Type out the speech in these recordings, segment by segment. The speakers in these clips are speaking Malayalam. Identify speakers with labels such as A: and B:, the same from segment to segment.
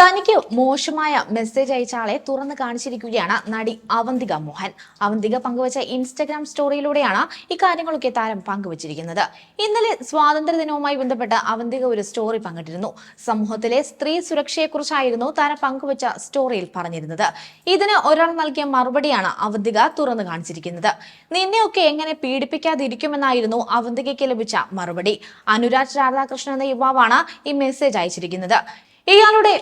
A: തനിക്ക് മോശമായ മെസ്സേജ് അയച്ച ആളെ തുറന്നു കാണിച്ചിരിക്കുകയാണ് നടി അവന്തിക മോഹൻ. അവന്തിക പങ്കുവച്ച ഇൻസ്റ്റഗ്രാം സ്റ്റോറിയിലൂടെയാണ് ഇക്കാര്യങ്ങളൊക്കെ താരം പങ്കുവച്ചിരിക്കുന്നത്. ഇന്നലെ സ്വാതന്ത്ര്യ ദിനവുമായി ബന്ധപ്പെട്ട് അവന്തിക ഒരു സ്റ്റോറി പങ്കിട്ടിരുന്നു. സമൂഹത്തിലെ സ്ത്രീ സുരക്ഷയെക്കുറിച്ചായിരുന്നു താരം പങ്കുവച്ച സ്റ്റോറിയിൽ പറഞ്ഞിരുന്നത്. ഇതിന് ഒരാൾ നൽകിയ മറുപടിയാണ് അവന്തിക തുറന്നു കാണിച്ചിരിക്കുന്നത്. നിന്നെയൊക്കെ എങ്ങനെ പീഡിപ്പിക്കാതിരിക്കുമെന്നായിരുന്നു അവന്തികയ്ക്ക് ലഭിച്ച മറുപടി. അനുരാജ് രാധാകൃഷ്ണൻ എന്ന യുവാവാണ് ഈ മെസ്സേജ് അയച്ചിരിക്കുന്നത്. ഇയാളുടെ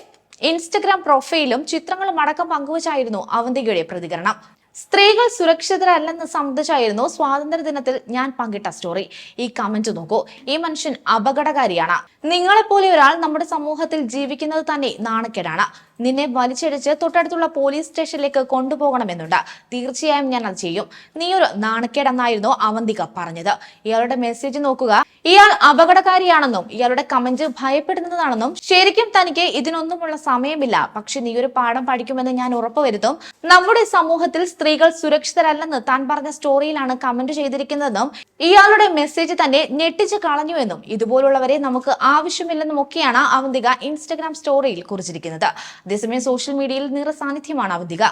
A: ഇൻസ്റ്റഗ്രാം പ്രൊഫൈലും ചിത്രങ്ങളും അടക്കം പങ്കുവച്ചായിരുന്നു അവന്തികയുടെ പ്രതികരണം. സ്ത്രീകൾ സുരക്ഷിതരല്ലെന്ന് സംബന്ധിച്ചായിരുന്നു സ്വാതന്ത്ര്യ ദിനത്തിൽ ഞാൻ പങ്കിട്ട സ്റ്റോറി. ഈ കമന്റ് നോക്കൂ. ഈ മനുഷ്യൻ അപകടകാരിയാണ്. നിങ്ങളെപ്പോലെ ഒരാൾ നമ്മുടെ സമൂഹത്തിൽ ജീവിക്കുന്നത് തന്നെ നാണക്കേടാണ്. നിന്നെ വലിച്ചിടിച്ച് തൊട്ടടുത്തുള്ള പോലീസ് സ്റ്റേഷനിലേക്ക് കൊണ്ടുപോകണമെന്നുണ്ട്. തീർച്ചയായും ഞാൻ അത് ചെയ്യും. നീ ഒരു നാണക്കേടെന്നായിരുന്നു അവന്തിക പറഞ്ഞത്. ഇയാളുടെ മെസ്സേജ് നോക്കുക. ഇയാൾ അപകടകാരിയാണെന്നും ഇയാളുടെ കമന്റ് ഭയപ്പെടുന്നതാണെന്നും ശരിക്കും തനിക്ക് ഇതിനൊന്നുമുള്ള സമയമില്ല. പക്ഷെ നീ ഒരു പാഠം പഠിക്കുമെന്ന് ഞാൻ ഉറപ്പുവരുത്തും. നമ്മുടെ സമൂഹത്തിൽ സ്ത്രീകൾ സുരക്ഷിതരല്ലെന്ന് താൻ പറഞ്ഞ സ്റ്റോറിയിലാണ് കമന്റ് ചെയ്തിരിക്കുന്നതെന്നും ഇയാളുടെ മെസ്സേജ് തന്നെ ഞെട്ടിച്ച് കളഞ്ഞുവെന്നും ഇതുപോലുള്ളവരെ നമുക്ക് ആവശ്യമില്ലെന്നും ഒക്കെയാണ് അവന്തിക ഇൻസ്റ്റഗ്രാം സ്റ്റോറിയിൽ കുറിച്ചിരിക്കുന്നത്. അതേസമയം സോഷ്യൽ മീഡിയയിൽ നിറസാന്നിധ്യമാണ് അവന്തിക.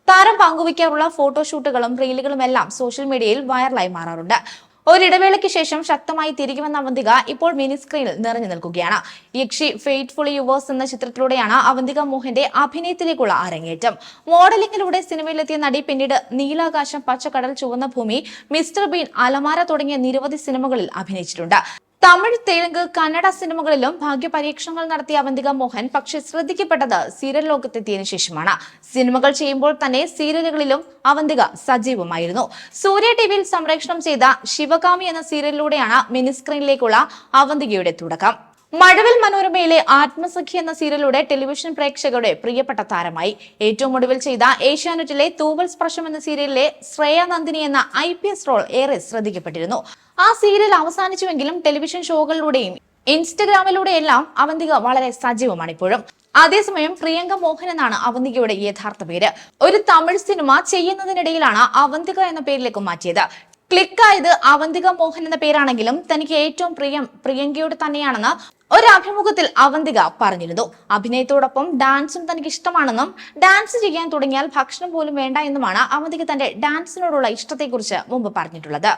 A: താരം പങ്കുവയ്ക്കാറുള്ള ഫോട്ടോഷൂട്ടുകളും റീലുകളും എല്ലാം സോഷ്യൽ മീഡിയയിൽ വൈറലായി മാറാറുണ്ട്. ഒരിടവേളയ്ക്ക് ശേഷം ശക്തമായി തിരികെ വന്ന അവന്തിക ഇപ്പോൾ മിനി സ്ക്രീനിൽ നിറഞ്ഞു നിൽക്കുകയാണ്. യക്ഷി ഫെയ്റ്റ്ഫുള്ളി യുവേഴ്സ് എന്ന ചിത്രത്തിലൂടെയാണ് അവന്തിക മോഹന്റെ അഭിനയത്തിലേക്കുള്ള അരങ്ങേറ്റം. മോഡലിംഗിലൂടെ സിനിമയിലെത്തിയ നടി പിന്നീട് നീലാകാശം, പച്ചക്കടൽ, ചുവന്ന ഭൂമി, മിസ്റ്റർ ബീൻ, അലമാര തുടങ്ങിയ നിരവധി സിനിമകളിൽ അഭിനയിച്ചിട്ടുണ്ട്. തമിഴ്, തെലുങ്ക്, കന്നഡ സിനിമകളിലും ഭാഗ്യപരീക്ഷണങ്ങൾ നടത്തിയ അവന്തിക മോഹൻ പക്ഷേ ശ്രദ്ധിക്കപ്പെട്ടത് സീരിയൽ ലോകത്തെത്തിയതിനു ശേഷമാണ്. സിനിമകൾ ചെയ്യുമ്പോൾ തന്നെ സീരിയലുകളിലും അവന്തിക സജീവമായിരുന്നു. സൂര്യ ടിവിയിൽ സംപ്രേഷണം ചെയ്ത ശിവകാമി എന്ന സീരിയലിലൂടെയാണ് മിനി സ്ക്രീനിലേക്കുള്ള അവന്തികയുടെ തുടക്കം. മഴവിൽ മനോരമയിലെ ആത്മസഖി എന്ന സീരിയലിലൂടെ ടെലിവിഷൻ പ്രേക്ഷകരുടെ പ്രിയപ്പെട്ട താരമായി. ഏറ്റവും ഒടുവിൽ ചെയ്ത ഏഷ്യാനെറ്റിലെ തൂവൽ സ്പർശം എന്ന സീരിയലിലെ ശ്രേയ നന്ദിനി എന്ന IPS റോൾ ഏറെ ശ്രദ്ധിക്കപ്പെട്ടിരുന്നു. ആ സീരിയൽ അവസാനിച്ചുവെങ്കിലും ടെലിവിഷൻ ഷോകളിലൂടെയും ഇൻസ്റ്റഗ്രാമിലൂടെയെല്ലാം അവന്തിക വളരെ സജീവമാണ് ഇപ്പോഴും. അതേസമയം പ്രിയങ്ക മോഹൻ എന്നാണ് അവന്തികയുടെ യഥാർത്ഥ പേര്. ഒരു തമിഴ് സിനിമ ചെയ്യുന്നതിനിടയിലാണ് അവന്തിക എന്ന പേരിലേക്ക് മാറ്റിയത്. ക്ലിക്കായത് അവന്തിക മോഹൻ എന്ന പേരാണെങ്കിലും തനിക്ക് ഏറ്റവും പ്രിയം പ്രിയങ്കയോട് തന്നെയാണെന്ന് ഒരു അഭിമുഖത്തിൽ അവന്തിക പറഞ്ഞിരുന്നു. അഭിനയത്തോടൊപ്പം ഡാൻസും തനിക്ക് ഇഷ്ടമാണെന്നും ഡാൻസ് ചെയ്യാൻ തുടങ്ങിയാൽ ഭക്ഷണം പോലും വേണ്ട എന്നുമാണ് അവന്തിക തന്റെ ഡാൻസിനോടുള്ള ഇഷ്ടത്തെക്കുറിച്ച് മുമ്പ് പറഞ്ഞിട്ടുള്ളത്.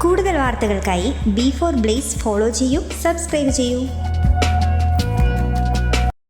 B: കൂടുതൽ വാർത്തകൾക്കായി B4 Blaze ഫോളോ ചെയ്യൂ, സബ്സ്ക്രൈബ് ചെയ്യൂ.